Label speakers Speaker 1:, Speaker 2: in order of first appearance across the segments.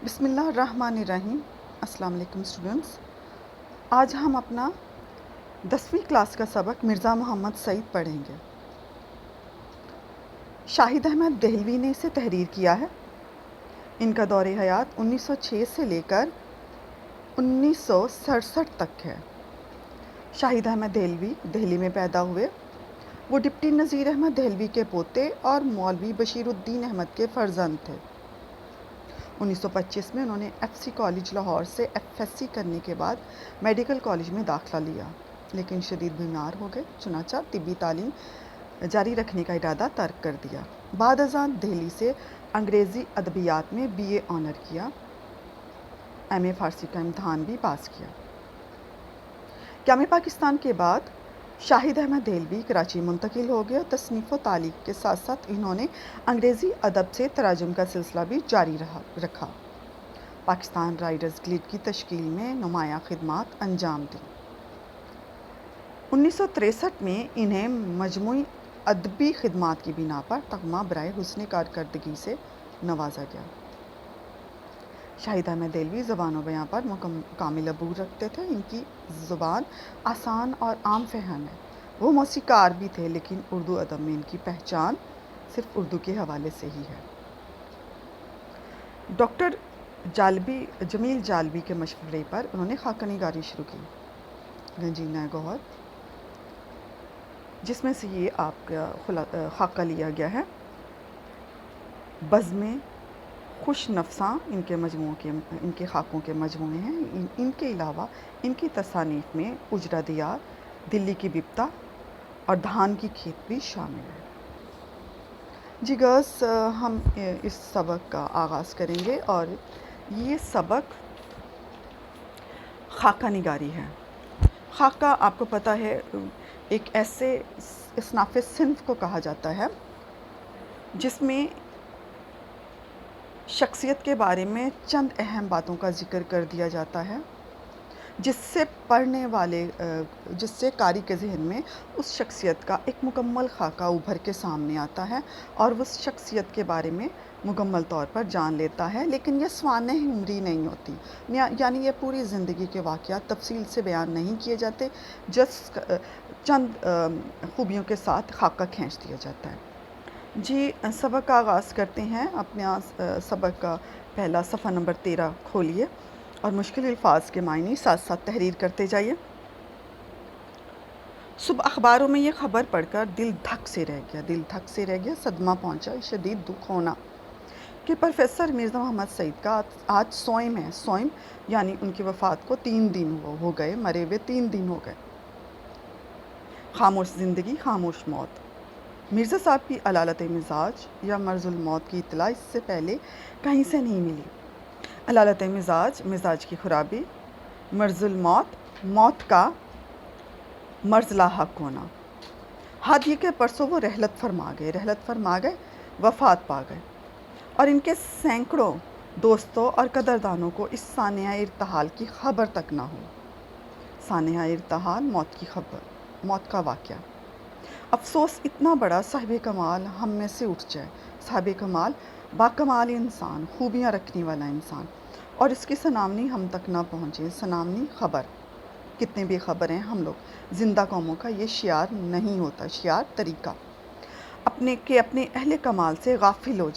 Speaker 1: بسم اللہ الرحمن الرحیم۔ السلام علیکم اسٹوڈنٹس، آج ہم اپنا 10ویں کلاس کا سبق مرزا محمد سعید پڑھیں گے۔ شاہد احمد دہلوی نے اسے تحریر کیا ہے۔ ان کا دور حیات 1906 سے لے کر 1967 تک ہے۔ شاہد احمد دہلوی دہلی میں پیدا ہوئے۔ وہ ڈپٹی نذیر احمد دہلوی کے پوتے اور مولوی بشیر الدین احمد کے فرزند تھے۔ 1925 میں انہوں نے ایف سی کالج لاہور سے ایف ایس سی کرنے کے بعد میڈیکل کالج میں داخلہ لیا، لیکن شدید بیمار ہو گئے، چنانچہ طبی تعلیم جاری رکھنے کا ارادہ ترک کر دیا۔ بعد ازاں دہلی سے انگریزی ادبیات میں بی اے آنر کیا، ایم اے فارسی کا امتحان بھی پاس کیا۔ قیام پاکستان کے بعد شاہد احمد دہلوی کراچی منتقل ہو گئے اور تصنیف و تالیف کے ساتھ ساتھ انہوں نے انگریزی ادب سے تراجم کا سلسلہ بھی جاری رکھا۔ پاکستان رائٹرز گلڈ کی تشکیل میں نمایاں خدمات انجام دیں۔ 1963 میں انہیں مجموعی ادبی خدمات کی بنا پر تمغہ برائے حسن کارکردگی سے نوازا گیا۔ شاہد احمد دہلوی زبان و بیان پر کامل عبور رکھتے تھے۔ ان کی زبان آسان اور عام فہم ہے۔ وہ موسیقار بھی تھے، لیکن اردو ادب میں ان کی پہچان صرف اردو کے حوالے سے ہی ہے۔ ڈاکٹر جمیل جالبی کے مشورے پر انہوں نے خاکہ نگاری شروع کی، گنجینہ گوہر، جس میں سے یہ آپ کا خاکہ لیا گیا ہے۔ بزم خوش نفساں ان کے خاکوں کے مجموعے ہیں۔ ان کے علاوہ ان کی تصانیف میں اجرا دیار، دلی کی بپتا اور دھان کی کھیت بھی شامل ہے۔ جی گرلس، ہم اس سبق کا آغاز کریں گے اور یہ سبق خاکہ نگاری ہے۔ خاکہ آپ کو پتہ ہے ایک ایسے اصناف صنف کو کہا جاتا ہے جس میں شخصیت کے بارے میں چند اہم باتوں کا ذکر کر دیا جاتا ہے، جس سے قاری کے ذہن میں اس شخصیت کا ایک مکمل خاکہ ابھر کے سامنے آتا ہے اور اس شخصیت کے بارے میں مکمل طور پر جان لیتا ہے، لیکن یہ سوانح عمری نہیں ہوتی، یعنی یہ پوری زندگی کے واقعات تفصیل سے بیان نہیں کیے جاتے، چند خوبیوں کے ساتھ خاکہ کھینچ دیا جاتا ہے۔ جی سبق کا آغاز کرتے ہیں۔ اپنے سبق کا پہلا صفحہ نمبر 13 کھولیے اور مشکل الفاظ کے معنی ساتھ ساتھ تحریر کرتے جائیے۔ صبح اخباروں میں یہ خبر پڑھ کر دل دھک سے رہ گیا، صدمہ پہنچا، شدید دکھ ہونا کہ پروفیسر مرزا محمد سعید کا آج سوئم ہے۔ سوئم یعنی ان کی وفات کو 3 دن ہو گئے، مرے ہوئے 3 دن ہو گئے۔ خاموش زندگی، خاموش موت۔ مرزا صاحب کی علالت مزاج یا مرض الموت کی اطلاع اس سے پہلے کہیں سے نہیں ملی۔ علالت مزاج کی خرابی، مرض الموت، موت کا مرض لاحق ہونا۔ حد یہ کہ پرسوں وہ رحلت فرما گئے، وفات پا گئے، اور ان کے سینکڑوں دوستوں اور قدردانوں کو اس سانحہ ارتحال کی خبر تک نہ ہو۔ سانحہ ارتحال، موت کی خبر، موت کا واقعہ۔ افسوس اتنا بڑا صاحب کمال ہم میں سے اٹھ جائے۔ صاحب کمال، باکمال انسان، خوبیاں رکھنے والا انسان، اور اس کی سنامنی ہم تک نہ پہنچے۔ سنامنی خبر، کتنے بے خبر ہیں ہم لوگ۔ زندہ قوموں کا یہ شعار نہیں ہوتا، شعار طریقہ اپنے اہل کمال سے غافل ہو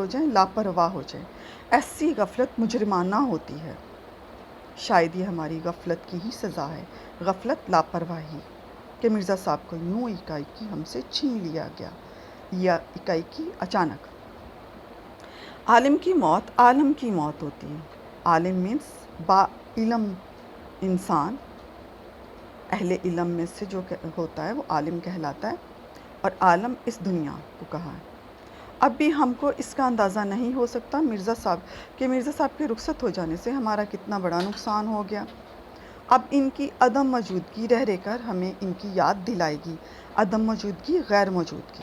Speaker 1: جائیں، لاپرواہ ہو جائیں۔ ایسی غفلت مجرمانہ ہوتی ہے۔ شاید یہ ہماری غفلت کی ہی سزا ہے، غفلت، لاپرواہی، کہ مرزا صاحب کو یوں اکائیکی ہم سے چھین لیا گیا، یا اکائیکی اچانک۔ عالم کی موت عالم کی موت ہوتی ہے۔ عالم مینس با علم انسان، اہل علم میں سے جو ہوتا ہے وہ عالم کہلاتا ہے، اور عالم اس دنیا کو کہا ہے۔ اب بھی ہم کو اس کا اندازہ نہیں ہو سکتا مرزا صاحب کے رخصت ہو جانے سے ہمارا کتنا بڑا نقصان ہو گیا۔ اب ان کی عدم موجودگی رہ کر ہمیں ان کی یاد دلائے گی، عدم موجودگی، غیر موجودگی،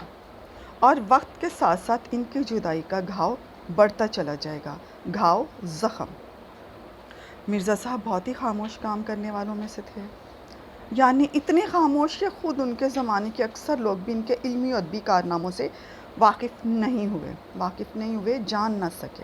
Speaker 1: اور وقت کے ساتھ ساتھ ان کی جدائی کا گھاؤ بڑھتا چلا جائے گا، گھاؤ، زخم۔ مرزا صاحب بہت ہی خاموش کام کرنے والوں میں سے تھے، یعنی اتنے خاموش کہ خود ان کے زمانے کے اکثر لوگ بھی ان کے علمی اور ادبی کارناموں سے واقف نہیں ہوئے، جان نہ سکے۔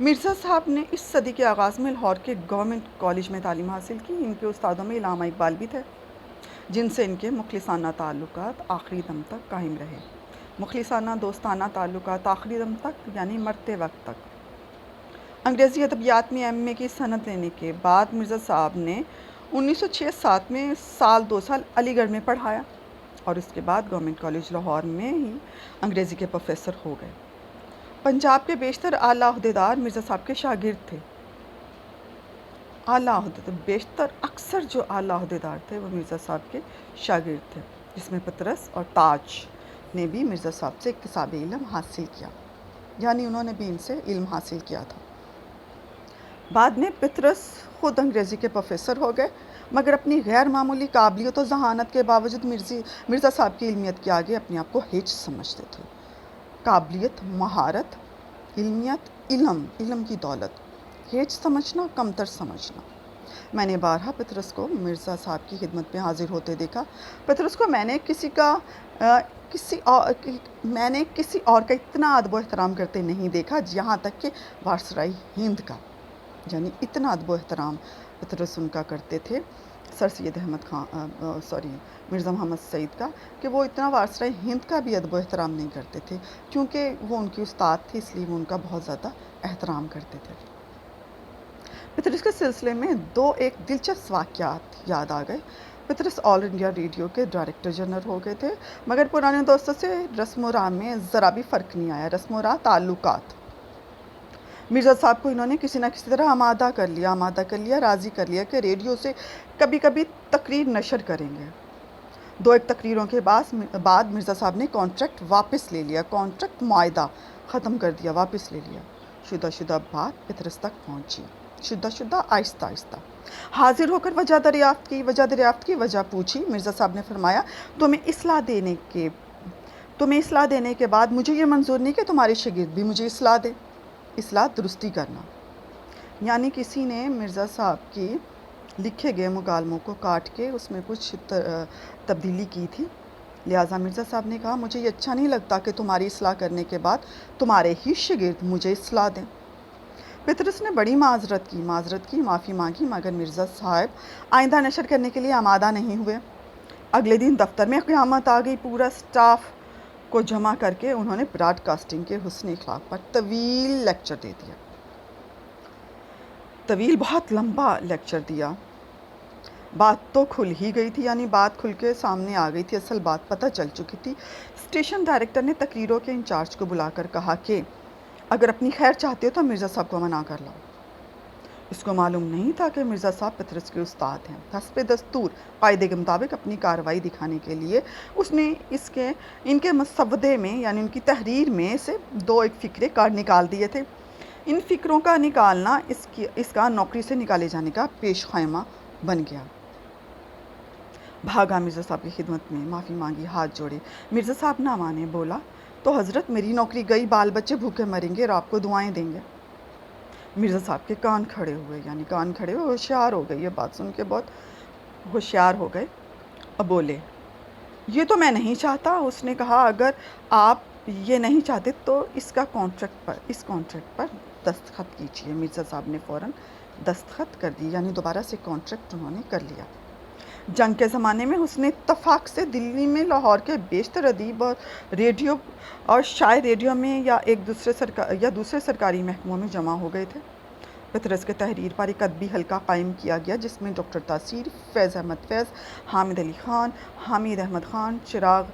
Speaker 1: مرزا صاحب نے اس صدی کے آغاز میں لاہور کے گورنمنٹ کالج میں تعلیم حاصل کی۔ ان کے استادوں میں علامہ اقبال بھی تھے، جن سے ان کے مخلصانہ تعلقات آخری دم تک قائم رہے۔ مخلصانہ دوستانہ تعلقات آخری دم تک یعنی مرتے وقت تک۔ انگریزی ادبیات میں ایم اے کی سند لینے کے بعد مرزا صاحب نے 1906-07 میں سال 2 سال علی گڑھ میں پڑھایا اور اس کے بعد گورنمنٹ کالج لاہور میں ہی انگریزی کے پروفیسر ہو گئے۔ پنجاب کے بیشتر اعلیٰ عہدیدار مرزا صاحب کے شاگرد تھے۔ بیشتر اکثر جو اعلیٰ عہدیدار تھے وہ مرزا صاحب کے شاگرد تھے، جس میں پطرس اور تاج نے بھی مرزا صاحب سے اکتساب علم حاصل کیا، یعنی انہوں نے بھی ان سے علم حاصل کیا تھا۔ بعد میں پطرس خود انگریزی کے پروفیسر ہو گئے، مگر اپنی غیر معمولی قابلیت و ذہانت کے باوجود مرزا صاحب کی علمیت کے آگے اپنے آپ کو ہیچ سمجھتے تھے۔ قابلیت، مہارت، علمیت، علم کی دولت، ہیچ سمجھنا، کمتر سمجھنا۔ میں نے بارہا پطرس کو مرزا صاحب کی خدمت میں حاضر ہوتے دیکھا۔ پطرس کو میں نے کسی اور کا اتنا ادب و احترام کرتے نہیں دیکھا، یہاں تک کہ وائسرائے ہند کا، یعنی اتنا ادب و احترام پطرس ان کا کرتے تھے سر سید احمد خان مرزا محمد سعید کا، کہ وہ اتنا وائسرائے ہند کا بھی ادب و احترام نہیں کرتے تھے، کیونکہ وہ ان کی استاد تھی، اس لیے وہ ان کا بہت زیادہ احترام کرتے تھے۔ پطرس کے سلسلے میں ایک دلچسپ واقعات یاد آ گئے۔ پطرس آل انڈیا ریڈیو کے ڈائریکٹر جنرل ہو گئے تھے، مگر پرانے دوستوں سے رسم و راہ میں ذرا بھی فرق نہیں آیا۔ رسم و راہ، تعلقات۔ مرزا صاحب کو انہوں نے کسی نہ کسی طرح آمادہ کر لیا، راضی کر لیا کہ ریڈیو سے کبھی کبھی تقریر نشر کریں گے۔ 2-1 تقریروں کے بعد مرزا صاحب نے کانٹریکٹ واپس لے لیا، کانٹریکٹ معاہدہ ختم کر دیا، واپس لے لیا۔ شدہ بات پطرس تک پہنچی، آہستہ آہستہ۔ حاضر ہو کر وجہ دریافت کی، وجہ پوچھی۔ مرزا صاحب نے فرمایا، تمہیں اصلاح دینے کے بعد مجھے یہ منظور نہیں کہ تمہارے شاگرد بھی مجھے اصلاح دیں۔ اصلاح، درستی کرنا، یعنی کسی نے مرزا صاحب کی لکھے گئے مکالموں کو کاٹ کے اس میں کچھ تبدیلی کی تھی، لہٰذا مرزا صاحب نے کہا، مجھے یہ اچھا نہیں لگتا کہ تمہاری اصلاح کرنے کے بعد تمہارے ہی شاگرد مجھے اصلاح دیں۔ پطرس نے بڑی معذرت کی، معافی مانگی، مگر مرزا صاحب آئندہ نشر کرنے کے لیے آمادہ نہیں ہوئے۔ اگلے دن دفتر میں قیامت آ گئی۔ پورا سٹاف کو جمع کر کے انہوں نے براڈ کاسٹنگ کے حسن اخلاق پر طویل لیکچر دے دیا۔ بہت لمبا لیکچر دیا۔ بات تو کھل ہی گئی تھی، یعنی بات کھل کے سامنے آ گئی تھی، اصل بات پتہ چل چکی تھی۔ اسٹیشن ڈائریکٹر نے تقریروں کے انچارج کو بلا کر کہا کہ اگر اپنی خیر چاہتے ہو تو مرزا صاحب کو منع کر لاؤ۔ اس کو معلوم نہیں تھا کہ مرزا صاحب پطرس کے استاد ہیں۔ حسب دستور، قاعدے کے مطابق اپنی کارروائی دکھانے کے لیے اس نے ان کے مسودے میں، یعنی ان کی تحریر میں سے 2-1 فقرے نکال دیے تھے۔ ان فقروں کا نکالنا اس کا نوکری سے نکالے جانے کا پیش خیمہ بن گیا۔ بھاگا مرزا صاحب کی خدمت میں، معافی مانگی، ہاتھ جوڑے۔ مرزا صاحب نہ مانے، بولا، تو حضرت میری نوکری گئی، بال بچے بھوکے مریں گے اور آپ کو دعائیں دیں گے۔ مرزا صاحب کے کان کھڑے ہوئے، ہوشیار ہو گئے، یہ بات سن کے بہت ہوشیار ہو گئے۔ اب بولے، یہ تو میں نہیں چاہتا۔ اس نے کہا، اگر آپ یہ نہیں چاہتے تو اس کانٹریکٹ پر دستخط کیجیے۔ مرزا صاحب نے فوراً دستخط کر دی، یعنی دوبارہ سے کانٹریکٹ انہوں نے کر لیا۔ جنگ کے زمانے میں حسن اتفاق سے دلی میں لاہور کے بیشتر ادیب اور شاعر ریڈیو میں یا دوسرے سرکاری محکموں میں جمع ہو گئے تھے۔ پطرس کے تحریر پر ایک ادبی حلقہ قائم کیا گیا، جس میں ڈاکٹر تاثیر، فیض احمد فیض، حامد علی خان، حمید احمد خان، چراغ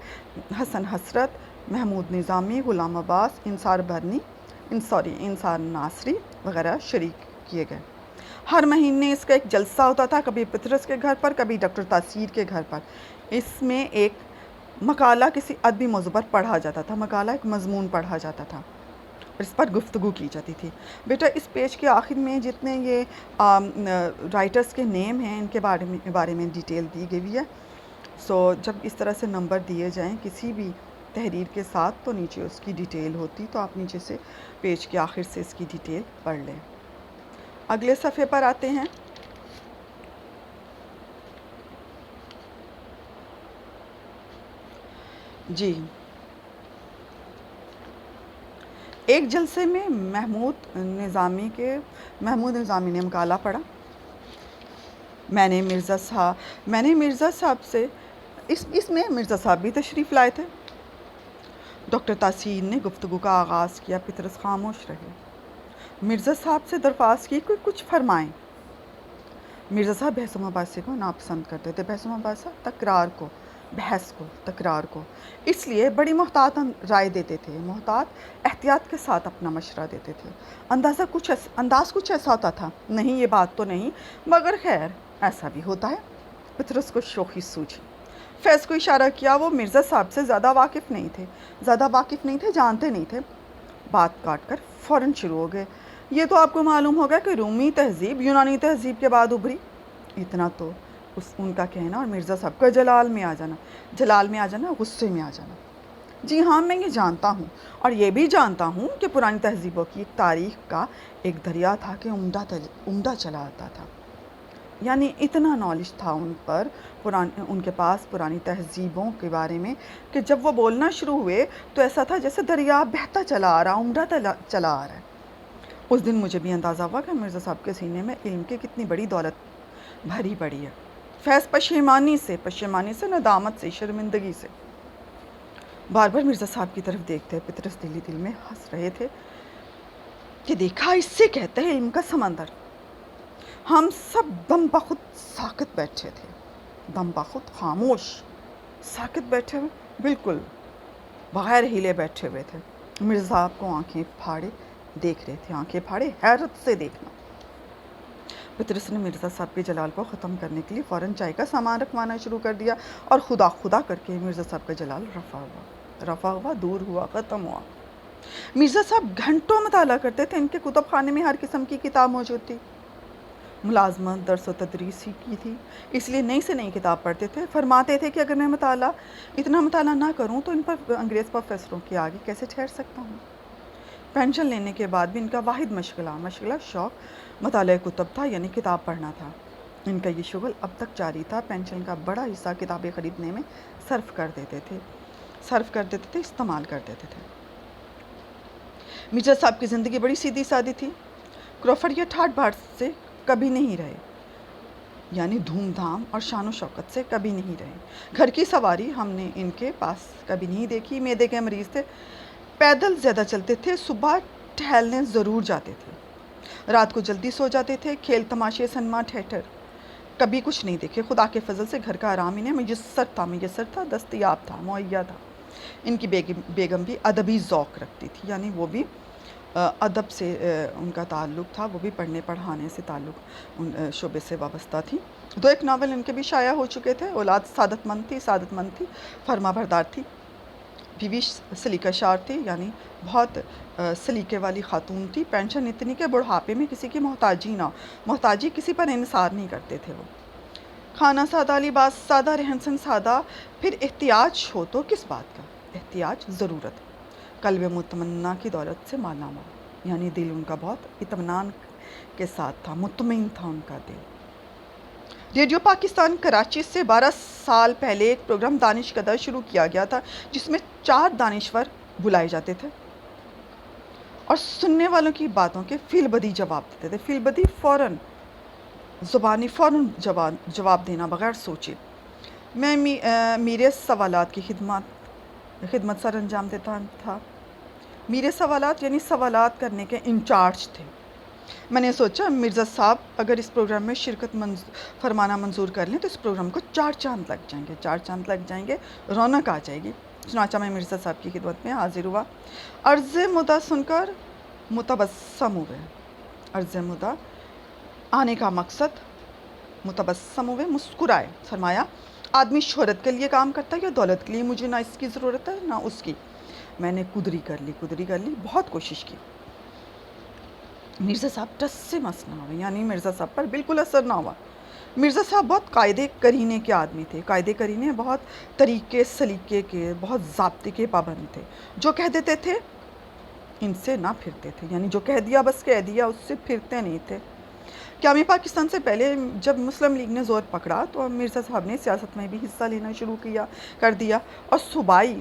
Speaker 1: حسن حسرت، محمود نظامی، غلام عباس، انصار ناصری وغیرہ شریک کیے گئے۔ ہر مہینے اس کا ایک جلسہ ہوتا تھا، کبھی پطرس کے گھر پر، کبھی ڈاکٹر تاثیر کے گھر پر۔ اس میں ایک مقالہ کسی ادبی موضوع پر پڑھا جاتا تھا، مقالہ ایک مضمون پڑھا جاتا تھا اور اس پر گفتگو کی جاتی تھی۔ بیٹا، اس پیج کے آخر میں جتنے یہ رائٹرز کے نیم ہیں، ان کے بارے میں ڈیٹیل دی گئی ہے۔ جب اس طرح سے نمبر دیے جائیں کسی بھی تحریر کے ساتھ تو نیچے اس کی ڈیٹیل ہوتی، تو آپ نیچے سے پیج کے آخر سے اس کی ڈیٹیل پڑھ لیں۔ اگلے صفحے پر آتے ہیں۔ جی، ایک جلسے میں محمود نظامی نے مقالہ پڑھا. میں نے مرزا صاحب سے اس میں مرزا صاحب بھی تشریف لائے تھے. ڈاکٹر تحسین نے گفتگو کا آغاز کیا. پطرس خاموش رہے. مرزا صاحب سے درخواست کی کہ کچھ فرمائیں. مرزا صاحب بحث و مباحثے کو ناپسند کرتے تھے. بحث و مباحثہ تکرار کو اس لیے بڑی محتاط رائے دیتے تھے. احتیاط کے ساتھ اپنا مشورہ دیتے تھے. انداز کچھ ایسا ہوتا تھا. نہیں یہ بات تو نہیں، مگر خیر ایسا بھی ہوتا ہے. پطرس کو شوخی سوجھی. فیض کو اشارہ کیا. وہ مرزا صاحب سے زیادہ واقف نہیں تھے، جانتے نہیں تھے. بات کاٹ کر فوراً شروع ہو گئے. یہ تو آپ کو معلوم ہوگا کہ رومی تہذیب یونانی تہذیب کے بعد ابھری. اتنا تو ان کا کہنا اور مرزا صاحب کا جلال میں آ جانا، غصے میں آ جانا. جی ہاں، میں یہ جانتا ہوں اور یہ بھی جانتا ہوں کہ پرانی تہذیبوں کی ایک تاریخ کا ایک دریا تھا کہ عمدہ چلا آتا تھا. یعنی اتنا نالج تھا ان کے پاس پرانی تہذیبوں کے بارے میں کہ جب وہ بولنا شروع ہوئے تو ایسا تھا جیسے دریا بہتا چلا آ رہا، عمدہ چلا آ رہا ہے. اس دن مجھے بھی اندازہ ہوا کہ مرزا صاحب کے سینے میں علم کی کتنی بڑی دولت بھری پڑی ہے. فیض پشیمانی سے، ندامت سے، شرمندگی سے بار بار مرزا صاحب کی طرف دیکھتے. پطرس دل میں ہنس رہے تھے کہ دیکھا، اس سے کہتے ہیں علم کا سمندر. ہم سب دم بخود ساکت بیٹھے تھے. دم بخود، خاموش، ساکت بیٹھے ہوئے، بالکل بغیر ہیلے بیٹھے ہوئے تھے. مرزا صاحب کو آنکھیں پھاڑے دیکھ رہے تھے. آنکھیں پھاڑے، حیرت سے دیکھنا. پطرس نے مرزا صاحب کے جلال کو ختم کرنے کے لیے فوراً چائے کا سامان رکھوانا شروع کر دیا اور خدا کر کے مرزا صاحب کا جلال رفع ہوا، دور ہوا، ختم ہوا. مرزا صاحب گھنٹوں مطالعہ کرتے تھے. ان کے کتب خانے میں ہر قسم کی کتاب موجود تھی. ملازمت، درس و تدریس ہی کی تھی، اس لیے نئی سے نئی کتاب پڑھتے تھے. فرماتے تھے کہ اگر میں اتنا مطالعہ نہ کروں تو ان پر انگریز پروفیسروں کے آگے کیسے ٹھہر سکتا ہوں. پینشن لینے کے بعد بھی ان کا واحد مشغلہ شوق مطالعہ کتب تھا، یعنی کتاب پڑھنا تھا. ان کا یہ شغل اب تک جاری تھا. پینشن کا بڑا حصہ کتابیں خریدنے میں صرف کر دیتے تھے، استعمال کر دیتے تھے. مرزا صاحب کی زندگی بڑی سیدھی سادی تھی. کروفٹ یا ٹھاٹ بھاٹ سے کبھی نہیں رہے، یعنی دھوم دھام اور شان و شوکت سے کبھی نہیں رہے. گھر کی سواری ہم نے ان کے پاس کبھی نہیں دیکھی. معدے کے مریض تھے، پیدل زیادہ چلتے تھے. صبح ٹہلنے ضرور جاتے تھے، رات کو جلدی سو جاتے تھے. کھیل تماشے، سنما، تھیٹر کبھی کچھ نہیں دیکھے. خدا کے فضل سے گھر کا آرام انہیں میسر تھا، دستیاب تھا، مہیا تھا. ان کی بیگم بھی ادبی ذوق رکھتی تھی، یعنی وہ بھی ادب سے ان کا تعلق تھا، وہ بھی پڑھنے پڑھانے سے ان شعبے سے وابستہ تھی. 2 ناول ان کے بھی شائع ہو چکے تھے. اولاد سعادت مند تھی، فرما بردار تھی. بیوی سلیقہ شار تھی، یعنی بہت سلیقے والی خاتون تھی. پینشن اتنی کہ بڑھاپے میں کسی کی محتاجی کسی پر انحصار نہیں کرتے تھے. وہ کھانا سادہ، لباس سادہ، رہن سہن سادہ. پھر احتیاج ہو تو کس بات کا احتیاج؟ ضرورت. قلب مطمئنہ کی دولت سے مالا مال، یعنی دل ان کا بہت اطمینان کے ساتھ تھا، مطمئن تھا ان کا دل. ریڈیو پاکستان کراچی سے 12 سال پہلے ایک پروگرام دانش قدر شروع کیا گیا تھا، جس میں 4 دانشور بلائے جاتے تھے اور سننے والوں کی باتوں کے فی البدیہہ جواب دیتے تھے. فی البدیہہ فوراً جواب دینا بغیر سوچے. میں میرے سوالات کی خدمت سر انجام دیتا تھا. میرے سوالات یعنی سوالات کرنے کے انچارج تھے. میں نے سوچا مرزا صاحب اگر اس پروگرام میں شرکت فرمانا منظور کر لیں تو اس پروگرام کو 4 چاند لگ جائیں گے، رونق آ جائے گی. چنانچہ میں مرزا صاحب کی خدمت میں حاضر ہوا. عرض مدعا سن کر متبسم ہوئے. عرض مدعا آنے کا مقصد متبسم ہوئے، مسکرائے. فرمایا آدمی شہرت کے لیے کام کرتا ہے یا دولت کے لیے؟ مجھے نہ اس کی ضرورت ہے نہ اس کی. میں نے قدری کر لی، بہت کوشش کی. مرزا صاحب ٹس سے مس نہ ہوئے، یعنی مرزا صاحب پر بالکل اثر نہ ہوا. مرزا صاحب بہت قاعدے کرینے کے آدمی تھے. قاعدے کرینے، بہت طریقے سلیقے کے، بہت ضابطے کے پابند تھے. جو کہہ دیتے تھے ان سے نہ پھرتے تھے، یعنی جو کہہ دیا بس کہہ دیا، اس سے پھرتے نہیں تھے. قیام پاکستان سے پہلے جب مسلم لیگ نے زور پکڑا تو مرزا صاحب نے سیاست میں بھی حصہ لینا شروع کر دیا اور صوبائی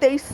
Speaker 1: 23